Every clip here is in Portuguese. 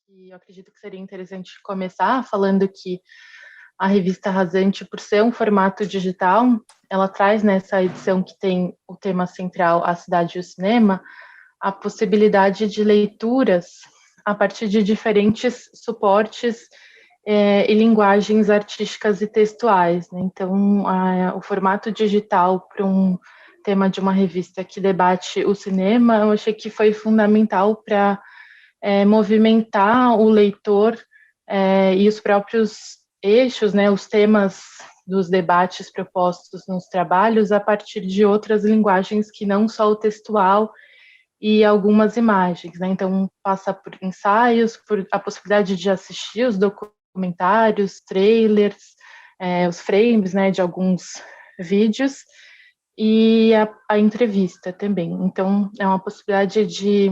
E eu acredito que seria interessante começar falando que a revista Rasante, por ser um formato digital, ela traz nessa edição que tem o tema central, a cidade e o cinema, a possibilidade de leituras a partir de diferentes suportes e linguagens artísticas e textuais, né? Então, o formato digital para um tema de uma revista que debate o cinema, eu achei que foi fundamental para movimentar o leitor e os próprios eixos, né, os temas dos debates propostos nos trabalhos a partir de outras linguagens que não só o textual e algumas imagens, né? Então passa por ensaios, por a possibilidade de assistir os documentários, trailers, os frames, né, de alguns vídeos e a entrevista também. Então é uma possibilidade de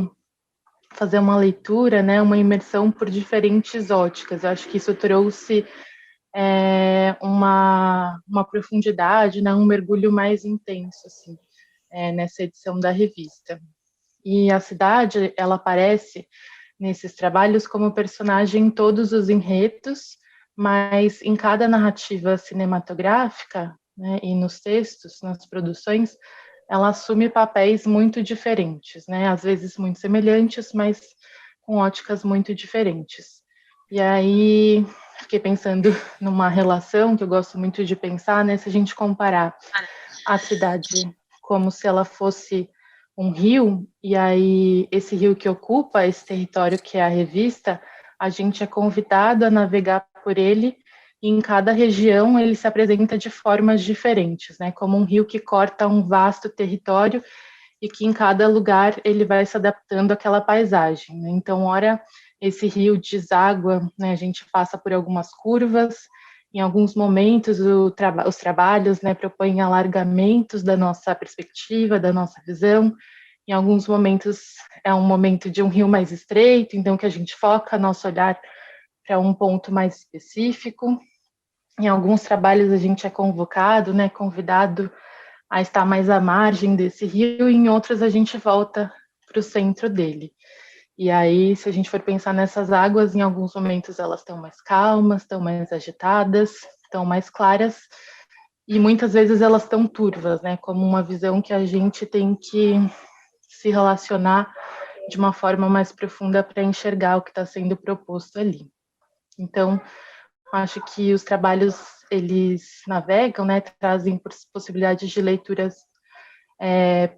fazer uma leitura, né, uma imersão por diferentes óticas. Eu acho que isso trouxe uma profundidade, né, um mergulho mais intenso, assim, nessa edição da revista. E a cidade, ela aparece nesses trabalhos como personagem em todos os enredos, mas em cada narrativa cinematográfica, né, e nos textos, nas produções, ela assume papéis muito diferentes, né? Às vezes muito semelhantes, mas com óticas muito diferentes. E aí fiquei pensando numa relação que eu gosto muito de pensar, né? Se a gente comparar a cidade como se ela fosse um rio, e aí esse rio que ocupa esse território que é a revista, a gente é convidado a navegar por ele, e em cada região ele se apresenta de formas diferentes, né? Como um rio que corta um vasto território e que em cada lugar ele vai se adaptando àquela paisagem, né? Então, ora esse rio deságua, né? A gente passa por algumas curvas, em alguns momentos os trabalhos, né, propõem alargamentos da nossa perspectiva, da nossa visão. Em alguns momentos é um momento de um rio mais estreito, então que a gente foca nosso olhar para um ponto mais específico. Em alguns trabalhos a gente é convocado, né, convidado a estar mais à margem desse rio, e em outros a gente volta para o centro dele. E aí, se a gente for pensar nessas águas, em alguns momentos elas estão mais calmas, estão mais agitadas, estão mais claras, e muitas vezes elas estão turvas, né? Como uma visão que a gente tem que se relacionar de uma forma mais profunda para enxergar o que está sendo proposto ali. Então, acho que os trabalhos eles navegam, né? Trazem possibilidades de leituras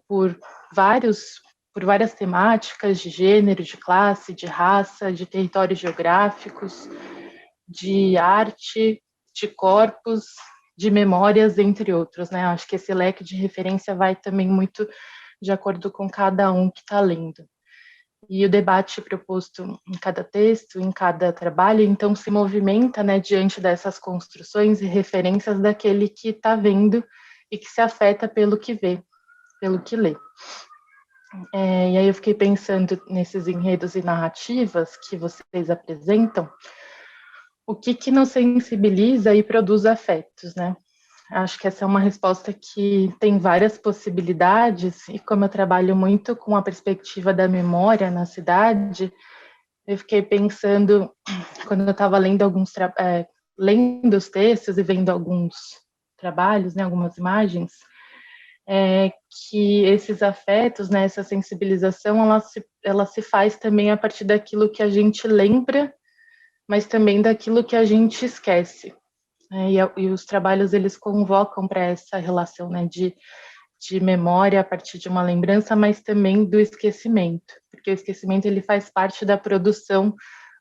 por várias temáticas de gênero, de classe, de raça, de territórios geográficos, de arte, de corpos, de memórias, entre outros, né? Acho que esse leque de referência vai também muito de acordo com cada um que está lendo. E o debate proposto em cada texto, em cada trabalho, então se movimenta, né, diante dessas construções e referências daquele que está vendo e que se afeta pelo que vê, pelo que lê. E aí eu fiquei pensando nesses enredos e narrativas que vocês apresentam, o que nos sensibiliza e produz afetos, né? Acho que essa é uma resposta que tem várias possibilidades, e como eu trabalho muito com a perspectiva da memória na cidade, eu fiquei pensando, quando eu estava lendo lendo os textos e vendo alguns trabalhos, né, algumas imagens, que esses afetos, né, essa sensibilização, ela se faz também a partir daquilo que a gente lembra, mas também daquilo que a gente esquece. E os trabalhos, eles convocam para essa relação, né, de memória a partir de uma lembrança, mas também do esquecimento, porque o esquecimento ele faz parte da produção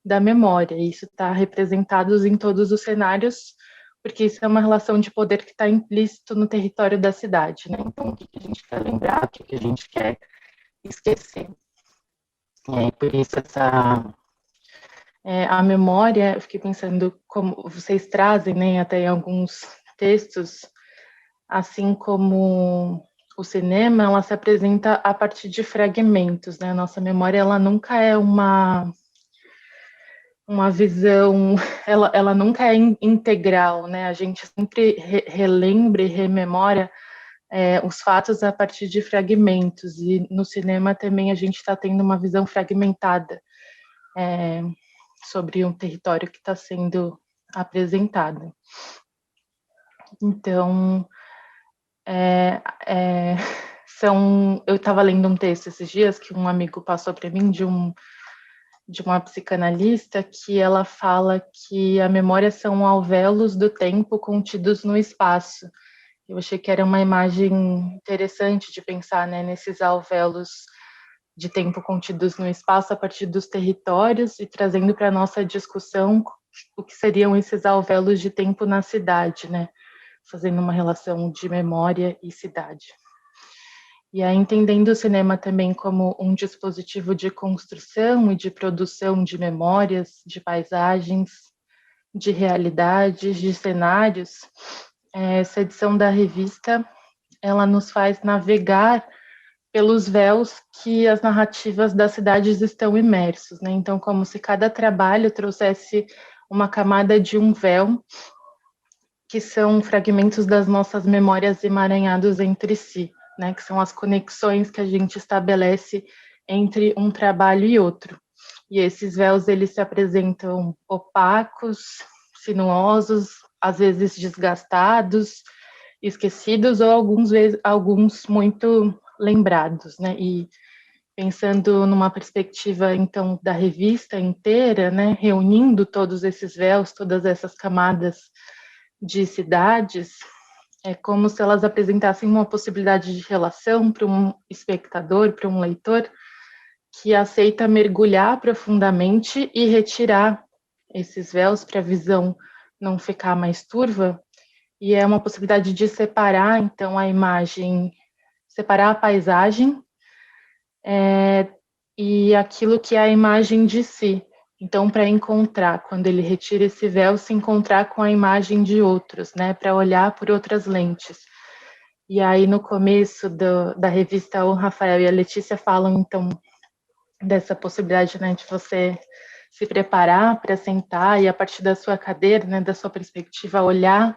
da memória, e isso está representado em todos os cenários, porque isso é uma relação de poder que está implícito no território da cidade, né? Então, o que a gente quer lembrar, o que a gente quer esquecer. Por isso, a memória, eu fiquei pensando como vocês trazem, né, até em alguns textos, assim como o cinema, ela se apresenta a partir de fragmentos, né? A nossa memória, ela nunca é uma visão, ela nunca é integral, né? A gente sempre relembra e rememora os fatos a partir de fragmentos, e no cinema também a gente está tendo uma visão fragmentada. sobre um território que está sendo apresentado. Então, eu estava lendo um texto esses dias que um amigo passou para mim de uma psicanalista, que ela fala que a memória são alvéolos do tempo contidos no espaço. Eu achei que era uma imagem interessante de pensar, né, nesses alvéolos de tempo contidos no espaço a partir dos territórios e trazendo para a nossa discussão o que seriam esses alvéolos de tempo na cidade, né, fazendo uma relação de memória e cidade. E aí, entendendo o cinema também como um dispositivo de construção e de produção de memórias, de paisagens, de realidades, de cenários, essa edição da revista, ela nos faz navegar pelos véus que as narrativas das cidades estão imersos, né? Então, como se cada trabalho trouxesse uma camada de um véu, que são fragmentos das nossas memórias emaranhados entre si, né? Que são as conexões que a gente estabelece entre um trabalho e outro. E esses véus, eles se apresentam opacos, sinuosos, às vezes desgastados, esquecidos ou alguns muito lembrados, né? E pensando numa perspectiva, então, da revista inteira, né? Reunindo todos esses véus, todas essas camadas de cidades, é como se elas apresentassem uma possibilidade de relação para um espectador, para um leitor, que aceita mergulhar profundamente e retirar esses véus para a visão não ficar mais turva, e é uma possibilidade de separar, então, a imagem, separar a paisagem e aquilo que é a imagem de si. Então, para encontrar, quando ele retira esse véu, se encontrar com a imagem de outros, né, para olhar por outras lentes. E aí, no começo da revista, o Rafael e a Letícia falam, então, dessa possibilidade, né, de você se preparar para sentar e, a partir da sua cadeira, né, da sua perspectiva, olhar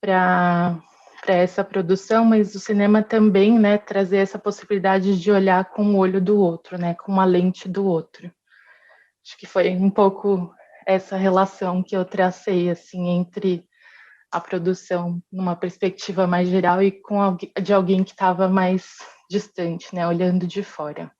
para essa produção, mas o cinema também, né, trazer essa possibilidade de olhar com o olho do outro, né, com uma lente do outro. Acho que foi um pouco essa relação que eu tracei, assim, entre a produção numa perspectiva mais geral e de alguém que estava mais distante, né, olhando de fora.